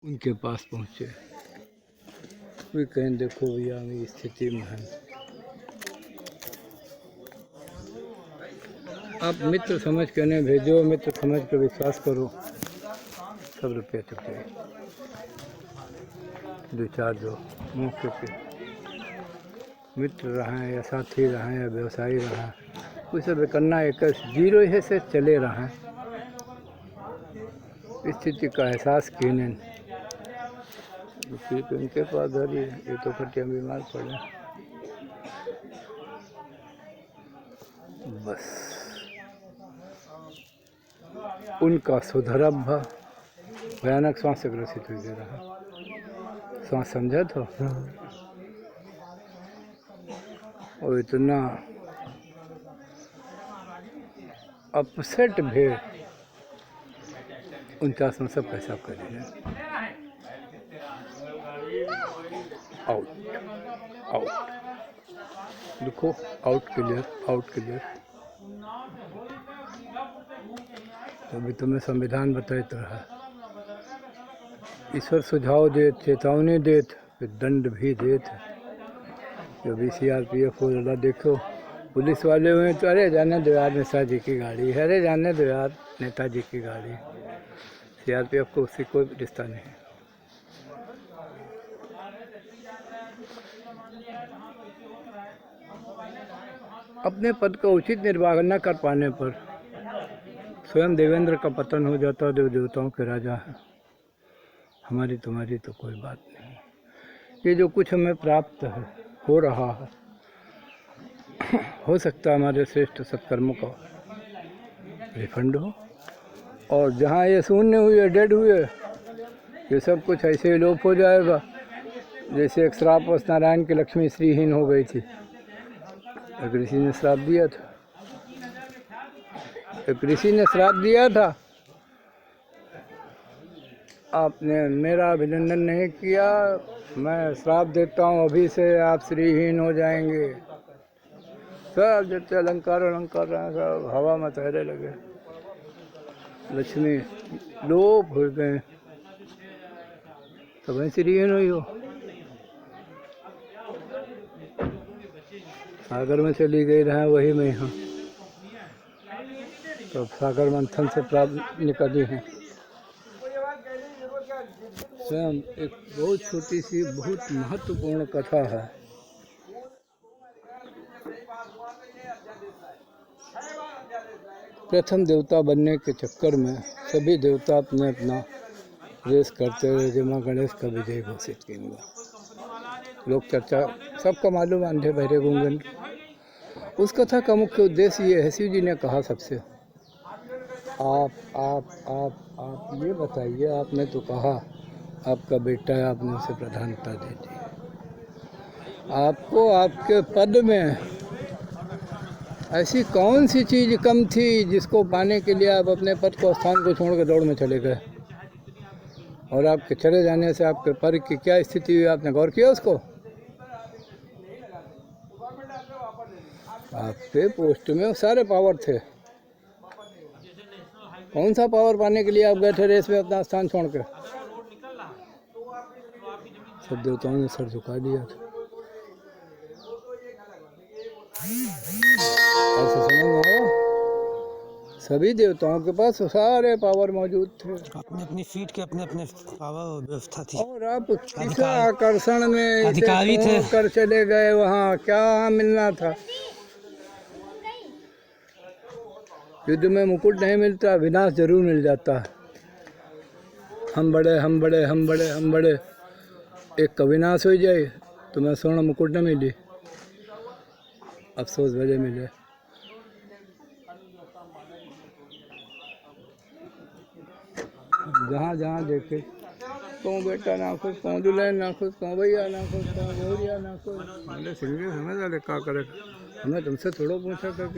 उनके पास पहुँचे। वे कहें देखो भैया हम इस स्थिति में हैं, आप मित्र समझ के नहीं भेजो, मित्र समझ के विश्वास करो, सब रुपये चुके। दो चार जो मौके पे मित्र रहें या साथी रहें या व्यवसायी रहें, कोई सब करना एक जीरो से चले रहें। स्थिति का एहसास किए नहीं, फिर उनके पास घर ही ये तो खटिया बीमार पड़े। बस उनका सुधरब भयानक श्वास से ग्रसित हो रहा। श्वास समझा तो और इतना अपसेट भी 49 में सब पैसा कर दिया। आउट आउट देखो, आउट क्लियर। अभी तुम्हें संविधान बताते रहा, ईश्वर सुझाव देत, चेतावनी देत, फिर दंड भी देत। अभी CRPF वाला देखो, पुलिस वाले हुए तो अरे जाने दो यार नेताजी की गाड़ी है, अरे जाने दो यार नेताजी की गाड़ी। CRPF को उससे कोई रिश्ता नहीं। अपने पद का उचित निर्वाह न कर पाने पर स्वयं देवेंद्र का पतन हो जाता। देव देवताओं के राजा है, हमारी तुम्हारी तो कोई बात नहीं। ये जो कुछ हमें प्राप्त है, हो रहा है, हो सकता है हमारे श्रेष्ठ सत्कर्मों का रिफंड हो, और जहाँ ये शून्य हुए, डेड हुए, ये सब कुछ ऐसे ही लोप हो जाएगा जैसे एक श्रापवश नारायण की लक्ष्मी श्रीहीन हो गई थी। एक ऋषि ने श्राप दिया था, आपने मेरा अभिनंदन नहीं किया, मैं श्राप देता हूँ, अभी से आप श्रीहीन हो जाएंगे। सब जितने अलंकार रहे सब हवा में तैरने लगे, लक्ष्मी लोप हो गए, तो वहीं श्रीहीन हुई हो। सागर में चली गई रहा वही में यहाँ, तो सागर मंथन से प्राप्त निकली हैं। स्वयं एक बहुत छोटी सी बहुत महत्वपूर्ण कथा है। प्रथम देवता बनने के चक्कर में सभी देवता अपने अपना रेस करते रहे, जमा गणेश का विजय घोषित किया। लोक चर्चा सबका मालूम, अंधे बहरे गूंगन। उस कथा का मुख्य उद्देश्य ये है, शिव जी ने कहा सबसे, आप ये बताइए, आपने तो कहा आपका बेटा है, आपने उसे प्रधानता दे दी, आपको आपके पद में ऐसी कौन सी चीज़ कम थी जिसको पाने के लिए आप अपने पद को, स्थान को छोड़कर दौड़ में चले गए, और आपके चले जाने से आपके पद की क्या स्थिति हुई, आपने गौर किया उसको? आपके पोस्ट में सारे पावर थे, कौन सा पावर पाने के लिए आप गए थे रेस में अपना स्थान छोड़ कर? सब देवताओं ने सर झुका दिया था। ऐसा समझ में आया? सभी देवताओं के पास सारे पावर मौजूद थे, अपनी अपनी सीट के अपने अपने पावर व्यवस्था थी, और आप किस आकर्षण में अधिकारी थे कर चले गए वहाँ, क्या मिलना था? युद्ध में मुकुट नहीं मिलता, विनाश जरूर मिल जाता है। हम बड़े, एक का विनाश हो जाए तो मैं स्वर्ण मुकुट न मिली, अफसोस भले मिले। जहाँ देखे, कौन बेटा ना खुश, कौन दुल्हन ना खुश, कौन भैया ना खुश, कौन बहुरिया ना खुश। सिंगे समझ क्या करे, हमें तुमसे थोड़ा पूछा करके।